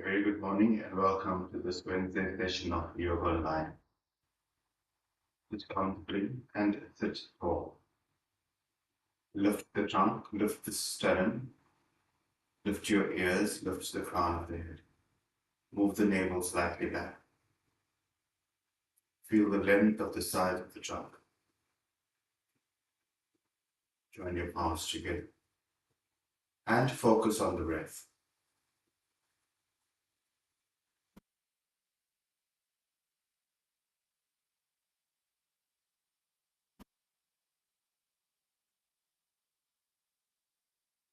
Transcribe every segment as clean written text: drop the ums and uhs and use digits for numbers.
very good morning and welcome to this Wednesday session of Yoga Online. Sit comfortably and sit tall. Lift the trunk, lift the sternum, lift your ears, lift the crown of the head. Move the navel slightly back. Feel the length of the side of the trunk. Join your palms together and focus on the breath.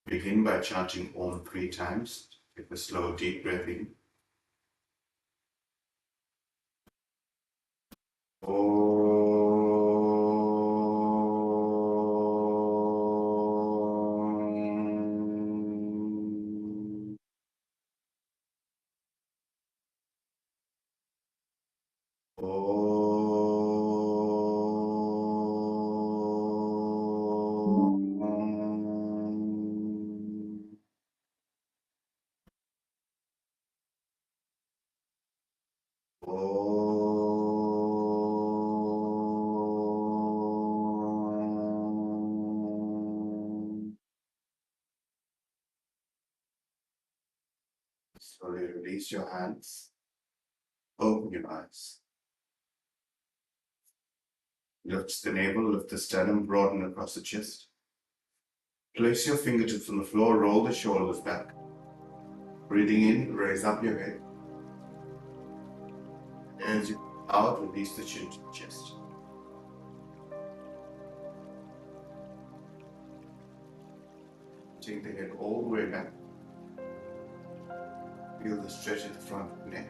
Begin by chanting Om 3 times. Take a slow, deep breath in. Slowly release your hands. Open your eyes. Lift the navel, lift the sternum, broaden across the chest. Place your fingertips on the floor, roll the shoulders back. Breathing in, raise up your head. As you breathe out, release the chin to the chest. Take the head all the way back. Feel the stretch at the front of the neck.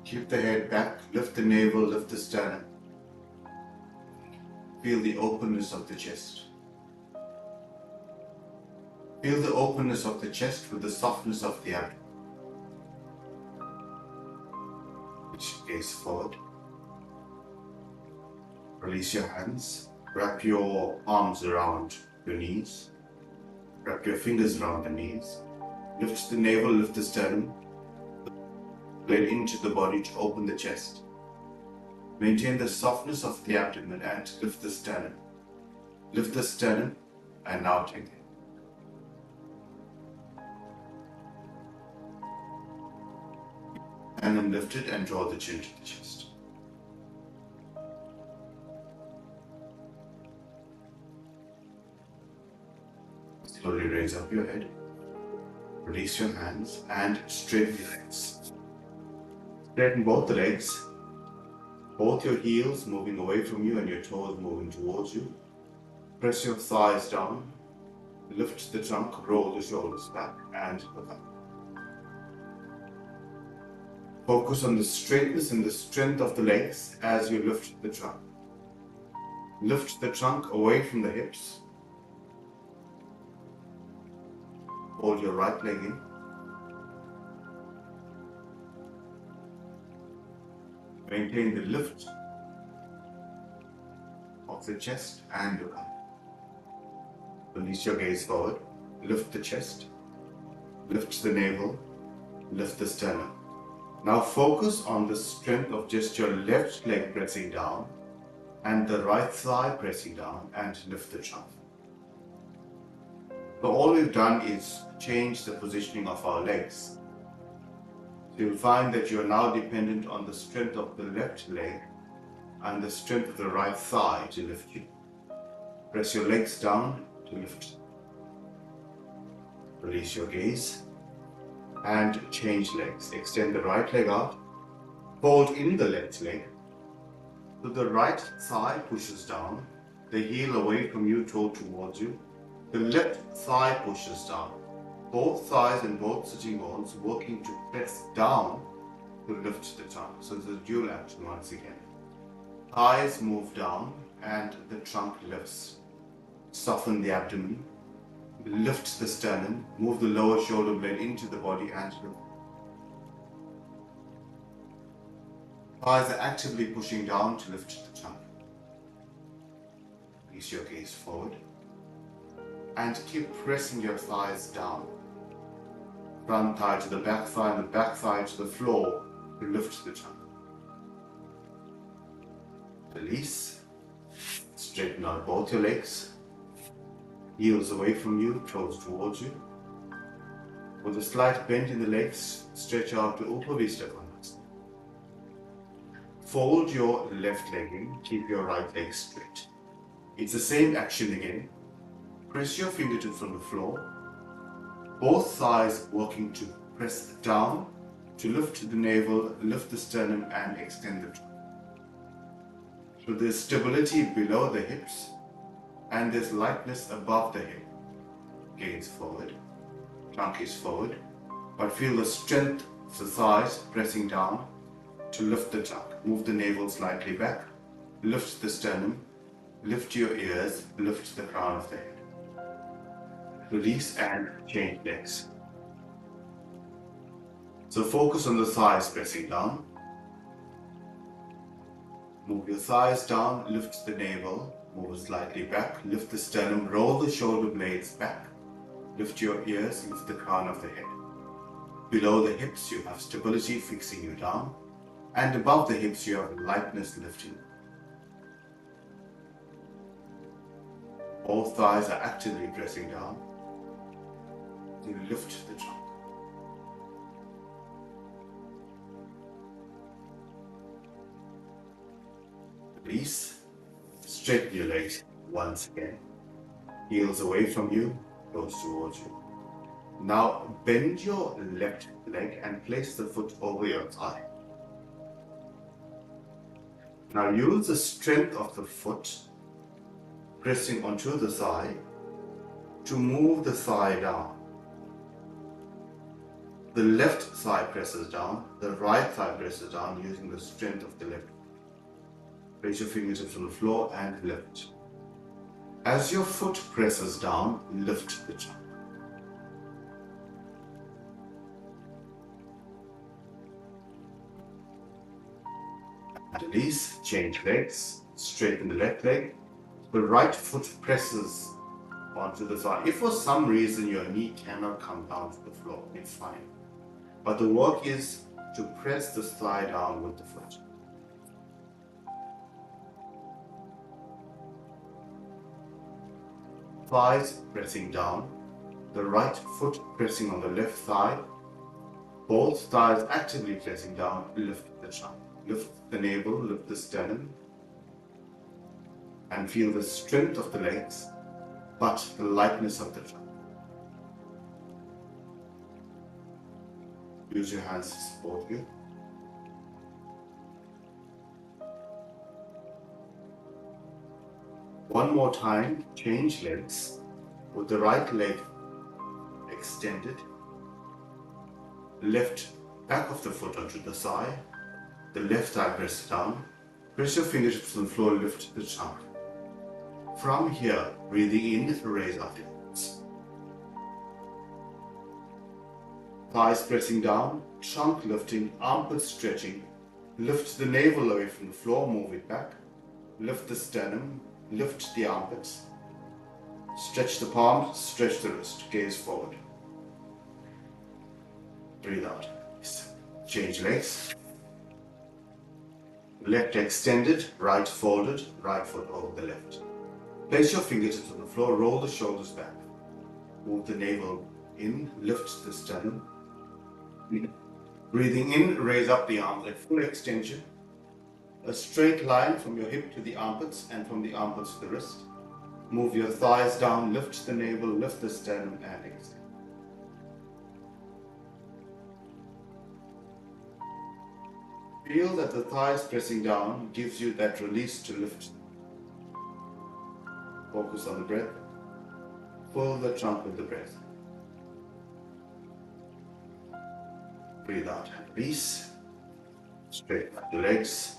Keep the head back, lift the navel, lift the sternum. Feel the openness of the chest. Feel the openness of the chest with the softness of the abdomen. Gaze forward. Release your hands. Wrap your arms around your knees. Wrap your fingers around the knees. Lift the navel, lift the sternum. Blade into the body to open the chest. Maintain the softness of the abdomen and lift the sternum. Lift the sternum and now take it. And then lift it and draw the chin to the chest. Slowly raise up your head. Release your hands and straighten your legs. Straighten both the legs. Both your heels moving away from you and your toes moving towards you. Press your thighs down. Lift the trunk, roll the shoulders back and look up. Focus on the straightness and the strength of the legs as you lift the trunk. Lift the trunk away from the hips. Hold your right leg in. Maintain the lift of the chest and look up. Release your gaze forward. Lift the chest. Lift the navel. Lift the sternum. Now focus on the strength of just your left leg pressing down and the right thigh pressing down and lift the trunk. So all we've done is change the positioning of our legs. So you'll find that you're now dependent on the strength of the left leg and the strength of the right thigh to lift you. Press your legs down to lift. Release your gaze and change legs. Extend the right leg out. Fold in the left leg. So the right thigh pushes down. The heel away from you, toe towards you. The left thigh pushes down. Both thighs and both sitting bones working to press down to lift the trunk. So it's a dual action once again. Thighs move down and the trunk lifts. Soften the abdomen. Lift the sternum. Move the lower shoulder blade into the body and lift. Thighs are actively pushing down to lift the trunk. Release your gaze forward. And keep pressing your thighs down. Front thigh to the back thigh and the back thigh to the floor to lift the trunk. Release. Straighten out both your legs. Heels away from you, toes towards you. With a slight bend in the legs, stretch out to Upavista Konasana. Fold your left leg in, keep your right leg straight. It's the same action again. Press your fingertips on the floor. Both thighs working to press down to lift the navel, lift the sternum and extend the trunk. So there's stability below the hips and there's lightness above the hip. Gaze forward, trunk is forward, but feel the strength of the thighs pressing down to lift the trunk. Move the navel slightly back, lift the sternum, lift your ears, lift the crown of the head. Release and change legs. So focus on the thighs pressing down. Move your thighs down, lift the navel, move it slightly back, lift the sternum, roll the shoulder blades back, lift your ears, lift the crown of the head. Below the hips you have stability fixing you down, and above the hips you have lightness lifting. Both thighs are actively pressing down. You lift the trunk. Release. Straighten your legs once again. Heels away from you, toes towards you. Now bend your left leg and place the foot over your thigh. Now use the strength of the foot pressing onto the thigh to move the thigh down. The left thigh presses down, the right thigh presses down using the strength of the left. Place your fingertips on the floor and lift. As your foot presses down, lift the trunk. Release, change legs, straighten the left leg. The right foot presses onto the thigh. If for some reason your knee cannot come down to the floor, it's fine. But the work is to press the thigh down with the foot. Thighs pressing down, the right foot pressing on the left thigh, both thighs actively pressing down, lift the trunk. Lift the navel, lift the sternum, and feel the strength of the legs, but the lightness of the trunk. Use your hands to support you. One more time, change legs with the right leg extended. Left back of the foot onto the thigh. The left thigh press down. Press your fingertips on the floor, lift the trunk. From here, breathing in, raise up your hips. Thighs pressing down, trunk lifting, armpits stretching. Lift the navel away from the floor, move it back. Lift the sternum, lift the armpits. Stretch the palms, stretch the wrist, gaze forward. Breathe out. Change legs. Left extended, right folded, right foot over the left. Place your fingertips on the floor, roll the shoulders back. Move the navel in, lift the sternum. Breathing in, raise up the arms at full extension. A straight line from your hip to the armpits and from the armpits to the wrist. Move your thighs down, lift the navel, lift the sternum and extend. Feel that the thighs pressing down gives you that release to lift. Focus on the breath. Pull the trunk with the breath. Breathe out and release. Straighten up the legs.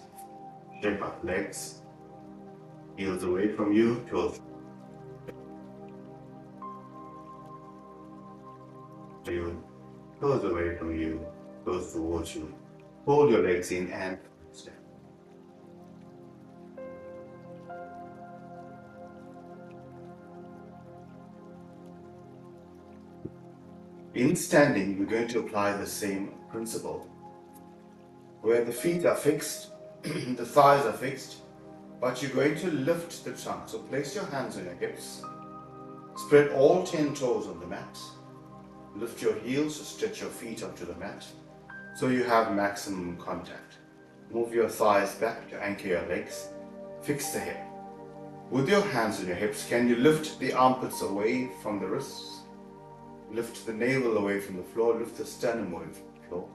Shape up the legs. Heels away from you, toes. Toes away from you, toes towards you. Hold your legs in and step. In standing, we're going to apply the same principle. Where the feet are fixed, the thighs are fixed, but you're going to lift the trunk. So place your hands on your hips, spread all 10 toes on the mat, lift your heels, stretch your feet onto the mat, so you have maximum contact. Move your thighs back to anchor your legs, fix the hip. With your hands on your hips, can you lift the armpits away from the wrists? Lift the navel away from the floor, lift the sternum away from the floor,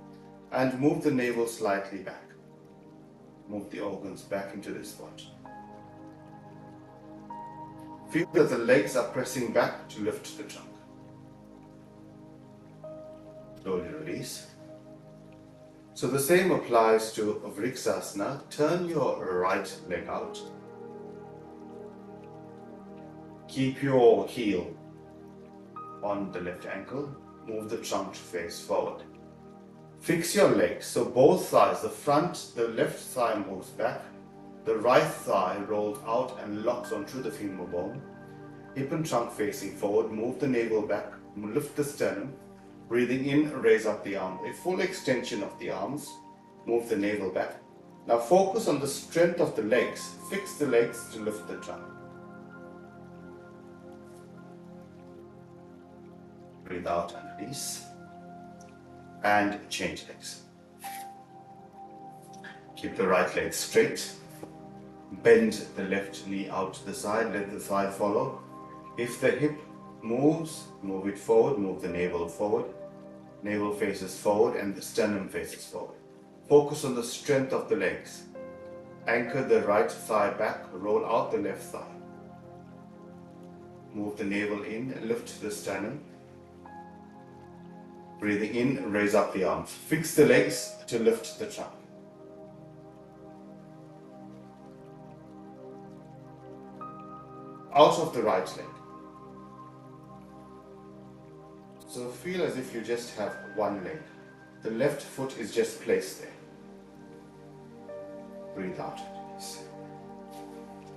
and move the navel slightly back. Move the organs back into this spot. Feel that the legs are pressing back to lift the trunk. Slowly release. So the same applies to Vriksasana. Turn your right leg out. Keep your heel on the left ankle. Move the trunk to face forward. Fix your legs, so both thighs, the left thigh moves back, the right thigh rolls out and locks onto the femur bone. Hip and trunk facing forward, move the navel back, lift the sternum. Breathing in, raise up the arm. A full extension of the arms, move the navel back. Now focus on the strength of the legs. Fix the legs to lift the trunk. Breathe out and release. And change legs. Keep the right leg straight. Bend the left knee out to the side, let the thigh follow. If the hip moves, move it forward, move the navel forward. Navel faces forward and the sternum faces forward. Focus on the strength of the legs. Anchor the right thigh back, roll out the left thigh. Move the navel in, lift the sternum. Breathing in, raise up the arms. Fix the legs to lift the trunk. Out of the right leg. So feel as if you just have one leg. The left foot is just placed there. Breathe out.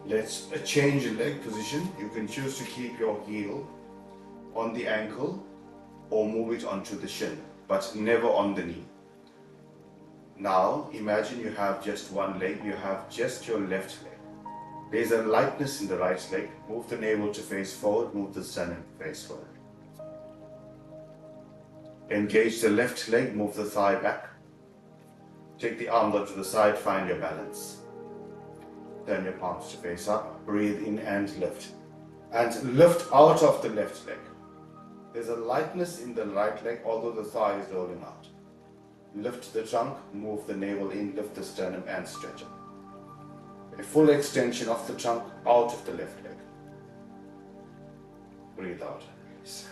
Let's change leg position. You can choose to keep your heel on the ankle or move it onto the shin, but never on the knee. Now imagine you have just one leg, you have just your left leg. There's a lightness in the right leg. Move the navel to face forward, move the sternum to face forward. Engage the left leg, move the thigh back. Take the arms out to the side, find your balance. Turn your palms to face up, breathe in and lift. And lift out of the left leg. There's a lightness in the right leg, although the thigh is rolling out. Lift the trunk, move the navel in, lift the sternum and stretch up. A full extension of the trunk out of the left leg. Breathe out and release.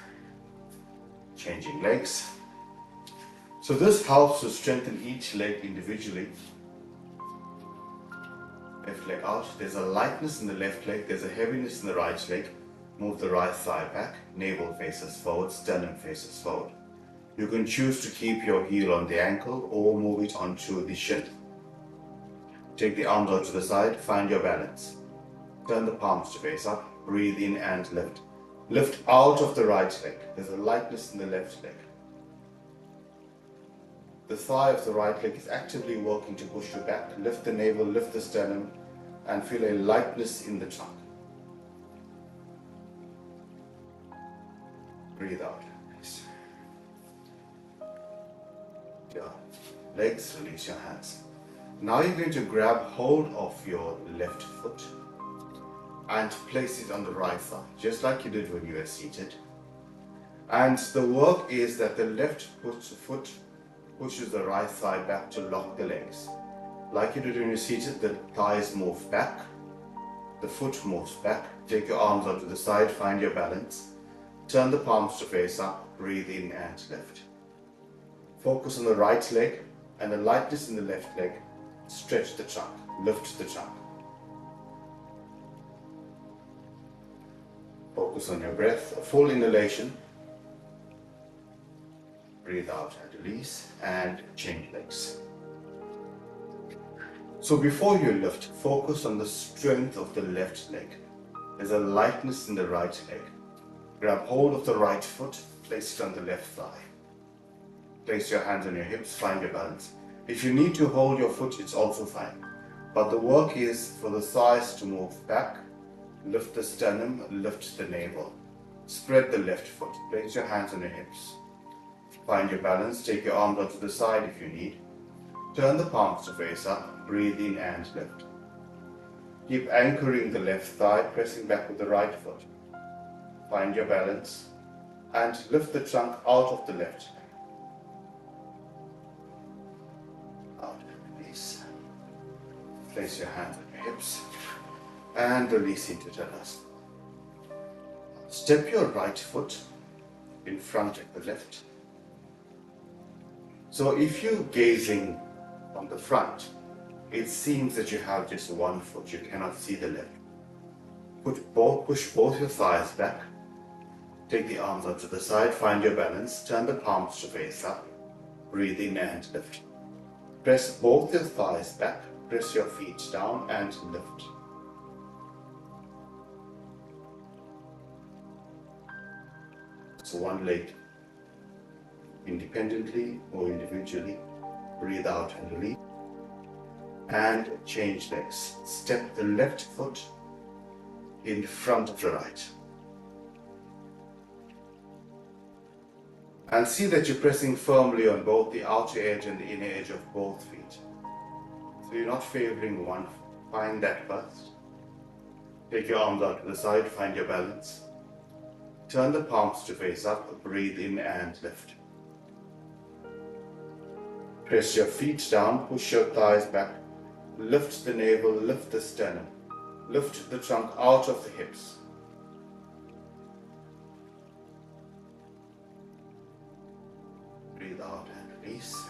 Changing legs. So this helps to strengthen each leg individually. Left leg out. There's a lightness in the left leg. There's a heaviness in the right leg. Move the right thigh back. Navel faces forward. Sternum faces forward. You can choose to keep your heel on the ankle or move it onto the shin. Take the arms out to the side. Find your balance. Turn the palms to face up. Breathe in and lift. Lift out of the right leg. There's a lightness in the left leg. The thigh of the right leg is actively working to push you back. Lift the navel, lift the sternum, and feel a lightness in the trunk. Breathe out. Release. Your legs, release your hands. Now you're going to grab hold of your left foot and place it on the right thigh, just like you did when you were seated. And the work is that the left foot pushes the right thigh back to lock the legs. Like you did when you're seated, the thighs move back, the foot moves back. Take your arms out to the side, find your balance. Turn the palms to face up, breathe in and lift. Focus on the right leg and the lightness in the left leg. Stretch the trunk, lift the trunk. Focus on your breath, a full inhalation. Breathe out and release and change legs. So before you lift, focus on the strength of the left leg. There's a lightness in the right leg. Grab hold of the right foot, Place it on the left thigh. Place your hands on your hips, find your balance. If you need to hold your foot, it's also fine. But the work is for the thighs to move back, lift the sternum, lift the navel. Spread the left foot. Place your hands on your hips. Find your balance. Take your arms onto the side if you need. Turn the palms to face up. Breathe in and lift. Keep anchoring the left thigh, pressing back with the right foot. Find your balance and lift the trunk out of the left. Out and release. Place your hands on your hips and release into Tadasana. Step your right foot in front of the left. So if you're gazing on the front, it seems that you have just one foot. You cannot see the left. Push both your thighs back. Take the arms onto the side. Find your balance. Turn the palms to face up. Breathe in and lift. Press both your thighs back. Press your feet down and lift. So one leg independently or individually. Breathe out and release. And change legs. Step the left foot in front of the right. And see that you're pressing firmly on both the outer edge and the inner edge of both feet. So you're not favoring one foot. Find that first. Take your arms out to the side, find your balance. Turn the palms to face up, breathe in and lift. Press your feet down, push your thighs back, lift the navel, lift the sternum, lift the trunk out of the hips. Breathe out and release.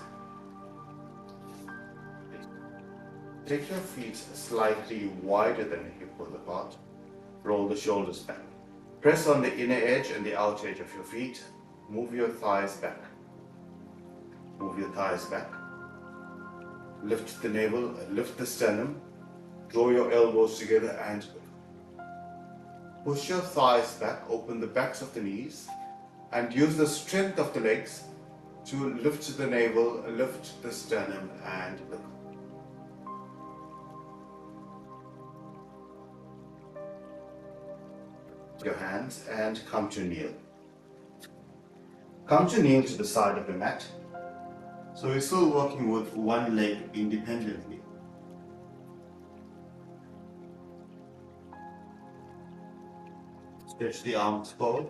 Take your feet slightly wider than the hip width apart. Roll the shoulders back. Press on the inner edge and the outer edge of your feet. Move your thighs back. Move your thighs back. Lift the navel, lift the sternum. Draw your elbows together and push your thighs back. Open the backs of the knees and use the strength of the legs to lift the navel, lift the sternum and look. Your hands and come to kneel. Come to kneel to the side of the mat. So we're still working with one leg independently. Stretch the arms forward.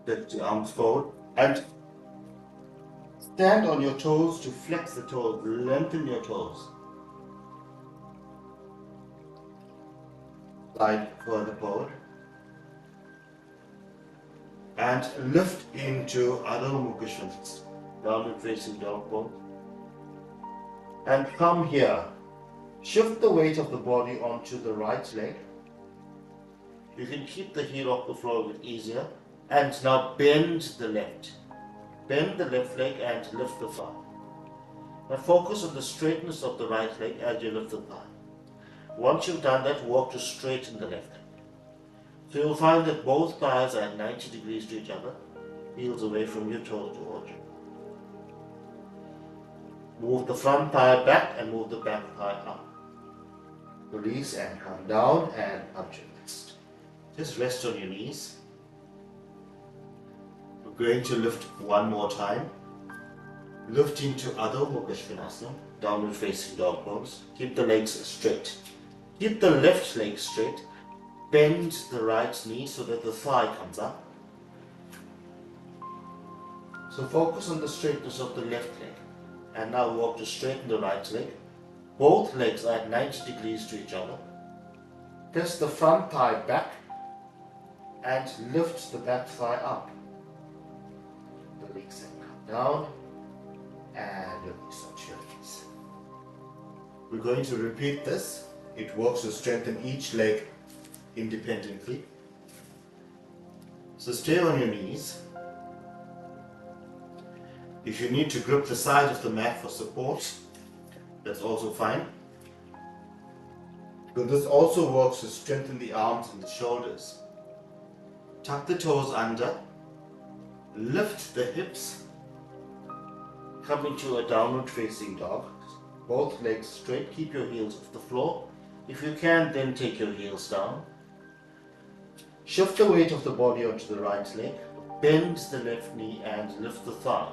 Stretch the arms forward and stand on your toes to flex the toes, lengthen your toes. Slide further forward and lift into Adho Mukha Svanasana, downward facing dog pose. And come here. Shift the weight of the body onto the right leg. You can keep the heel off the floor a bit easier. And now bend the left. Bend the left leg and lift the thigh. Now focus on the straightness of the right leg as you lift the thigh. Once you've done that, walk to straighten the left leg. So you'll find that both thighs are at 90 degrees to each other, heels away from your toes towards you. Move the front thigh back and move the back thigh up. Release and come down and up to rest. Just rest on your knees. We're going to lift one more time. Lift into Adho Mukha Svanasana, downward facing dog pose. Keep the legs straight. Keep the left leg straight. Bend the right knee so that the thigh comes up. So focus on the straightness of the left leg. And now walk to straighten the right leg. Both legs are at 90 degrees to each other. Press the front thigh back and lift the back thigh up. Release and come down and release on your knees. We're going to repeat this. It works to strengthen each leg independently. So stay on your knees. If you need to grip the side of the mat for support, that's also fine. But this also works to strengthen the arms and the shoulders. Tuck the toes under Lift the hips, come into a downward facing dog. Both legs straight, keep your heels off the floor. If you can, then take your heels down. Shift the weight of the body onto the right leg. Bend the left knee and lift the thigh.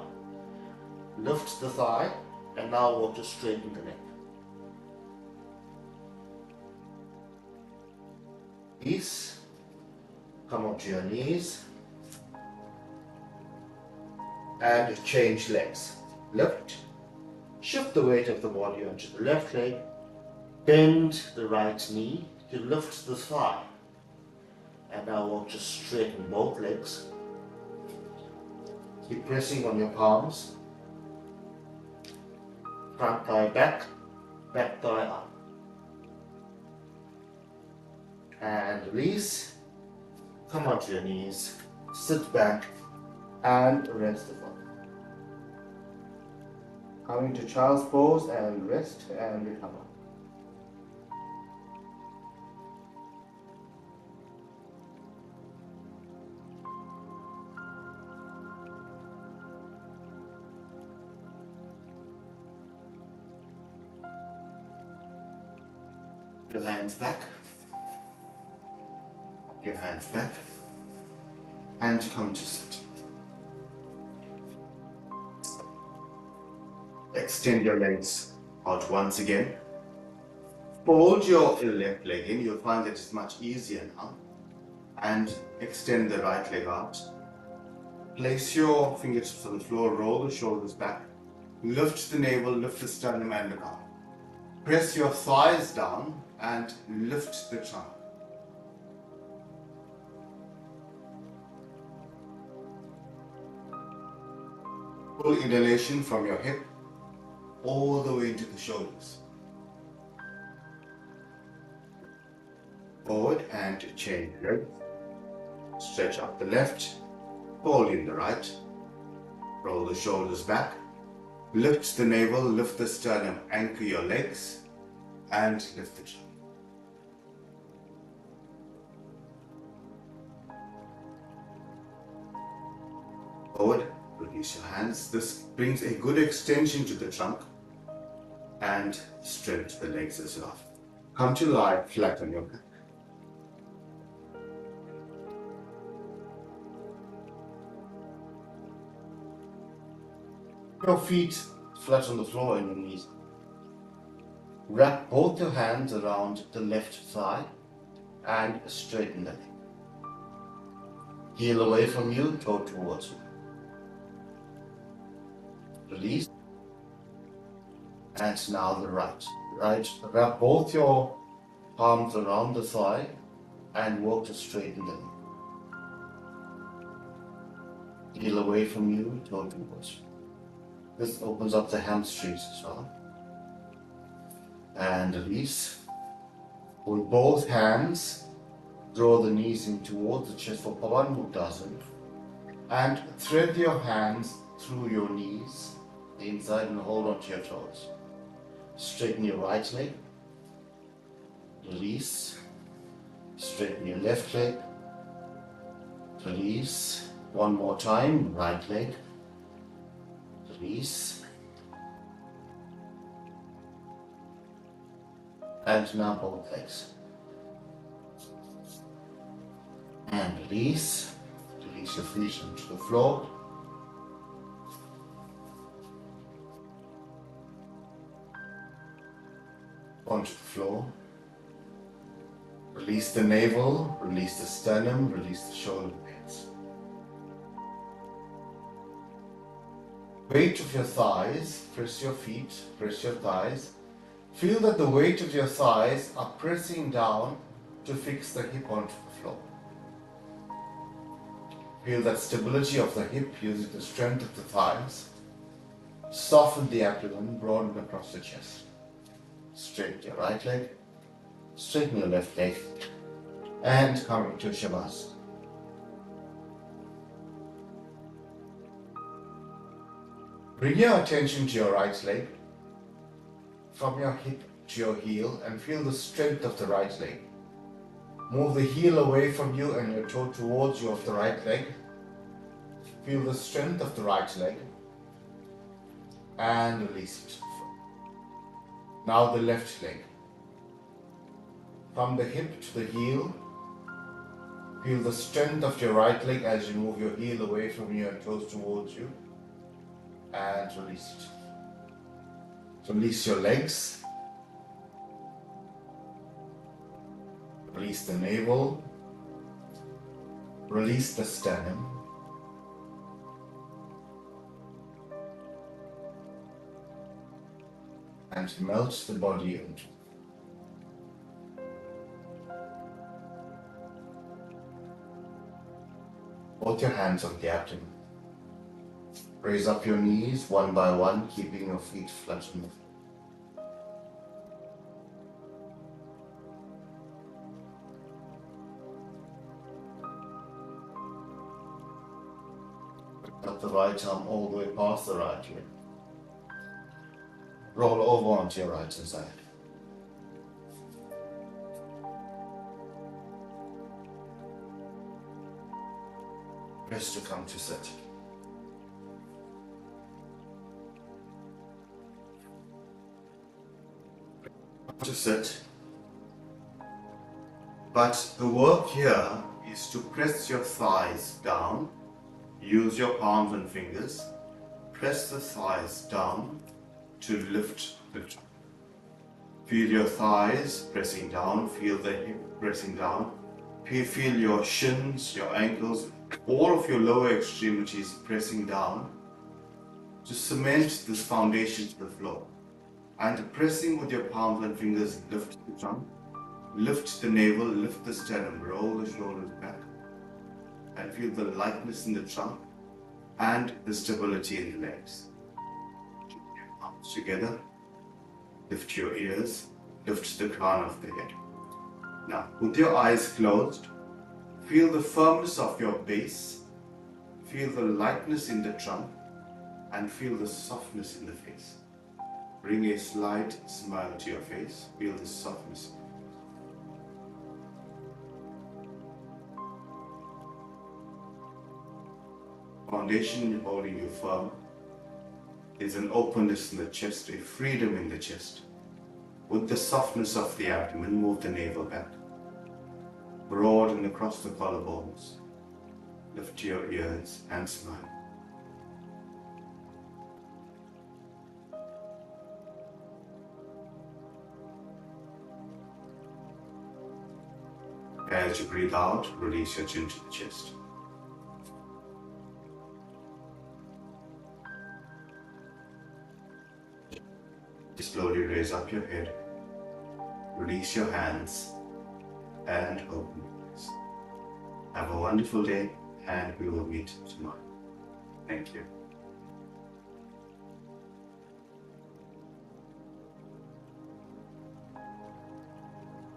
Lift the thigh and now walk to straighten the neck. Knees, come onto your knees and change legs. Lift, shift the weight of the body onto the left leg, bend the right knee to lift the thigh, and now walk to straighten both legs. Keep pressing on your palms, front thigh back, back thigh up. And release, come onto your knees, sit back and rest the foot. Coming to child's pose and rest and recover. Your hands back. Your hands back. And come to sit. Extend your legs out once again. Fold your left leg in. You'll find that it's much easier now. And extend the right leg out. Place your fingertips on the floor. Roll the shoulders back. Lift the navel, lift the sternum and the arm. Press your thighs down and lift the trunk. Pull inhalation from your hip all the way into the shoulders. Forward and change legs. Stretch out the left, fold in the right. Roll the shoulders back. Lift the navel, lift the sternum, anchor your legs and lift the trunk. Forward, release your hands. This brings a good extension to the trunk and strength to the legs as well. Come to lie flat on your back. Your feet flat on the floor and your knees. Wrap both your hands around the left thigh and straighten the leg. Heel away from you, toe towards you. Release. And now the right. Right. Wrap both your palms around the thigh and walk to straighten the leg. Heel away from you, toe towards you. This opens up the hamstrings as well. And release. With both hands, draw the knees in towards the chest for Pavan Muktasana. And thread your hands through your knees, the inside, and hold onto your toes. Straighten your right leg. Release. Straighten your left leg. Release. One more time, right leg. Release. And now both legs. And release. Release your feet onto the floor. Onto the floor. Release the navel, release the sternum, release the shoulder blades. Weight of your thighs, press your feet, press your thighs. Feel that the weight of your thighs are pressing down to fix the hip onto the floor. Feel that stability of the hip using the strength of the thighs. Soften the abdomen, broaden across the chest. Straighten your right leg, straighten your left leg, and come into Shavasana. Bring your attention to your right leg, from your hip to your heel, and feel the strength of the right leg. Move the heel away from you and your toe towards you of the right leg. Feel the strength of the right leg and release it. Now the left leg. From the hip to the heel, feel the strength of your right leg as you move your heel away from you and toes towards you, and release it. Release your legs. Release the navel. Release the sternum. And melt the body into. Both your hands on the abdomen. Raise up your knees one by one, keeping your feet flat on the floor. Up the right arm all the way past the right leg. Roll over onto your right hand side. Press to come to sit. To sit. But the work here is to press your thighs down. Use your palms and fingers. Press the thighs down to lift the trunk. Feel your thighs pressing down. Feel the hip pressing down. Feel your shins, your ankles, all of your lower extremities pressing down to cement this foundation to the floor. And pressing with your palms and fingers, lift the trunk, lift the navel, lift the sternum, roll the shoulders back, and feel the lightness in the trunk and the stability in the legs. Keep your arms together, lift your ears, lift the crown of the head. Now, with your eyes closed, feel the firmness of your base, feel the lightness in the trunk, and feel the softness in the face. Bring a slight smile to your face, feel the softness. Foundation holding you firm is an openness in the chest, a freedom in the chest. With the softness of the abdomen, move the navel back. Broaden across the collarbones. Lift your ears and smile. As you breathe out, release your chin to the chest. Slowly raise up your head, release your hands, and open your eyes. Have a wonderful day, and we will meet tomorrow. Thank you.